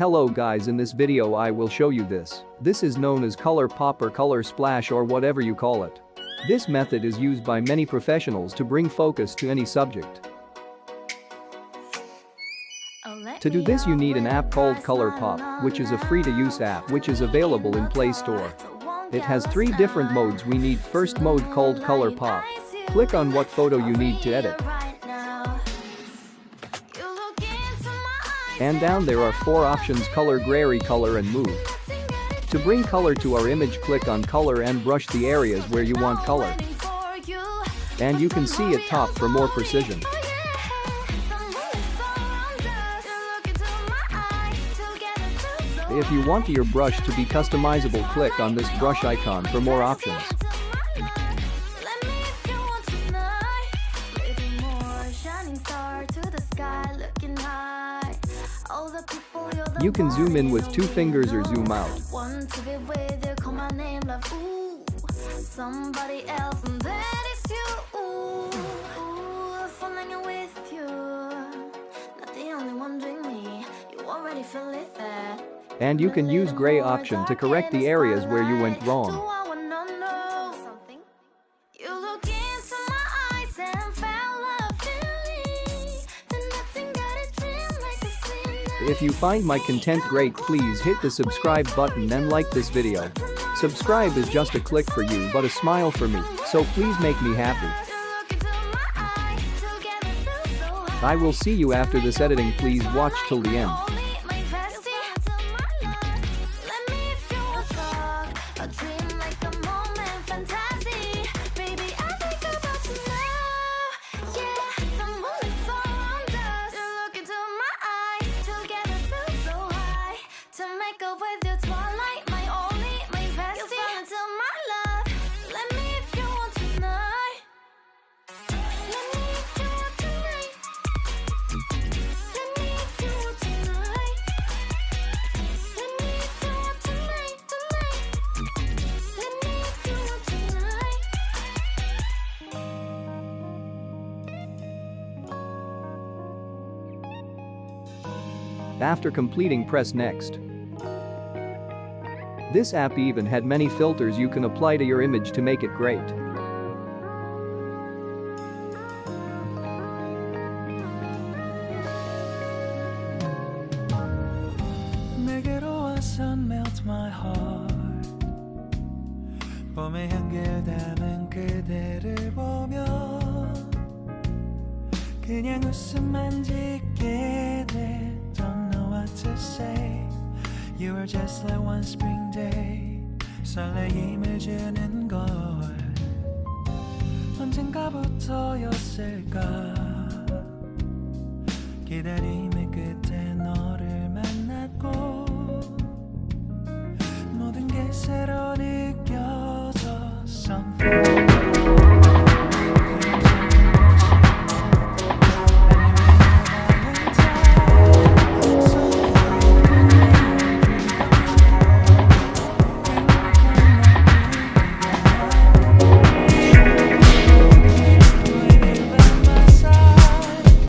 Hello guys, in this video I will show you this. This is known as color pop or color splash or whatever you call it. This method is used by many professionals to bring focus to any subject. To do this you need an app called ColourPop, which is a free-to-use app which is available in Play Store. It has 3 different modes. We need first mode called ColourPop. Click on what photo you need to edit. And down there are 4 options: color, gray, color and move. To bring color to our image, click on color and brush the areas where you want color. And you can see at top for more precision. If you want your brush to be customizable, click on this brush icon for more options. You can zoom in with 2 fingers or zoom out. And you can use gray option to correct the areas where you went wrong. If you find my content great, please hit the subscribe button and like this video. Subscribe is just a click for you but a smile for me, so please make me happy. I will see you after this editing. Please watch till the end. After completing, press next. This app even had many filters you can apply to your image to make it great. Melt my heart. 봄의 향기를 담은 그대를 보며 그냥 웃음만 짓게 돼. Don't know what to say. You were just like one spring day. 설레임을 주는 걸 언젠가부터였을까. 기다림의 끝에 너를 만났고 모든 게 새로 느껴져. Something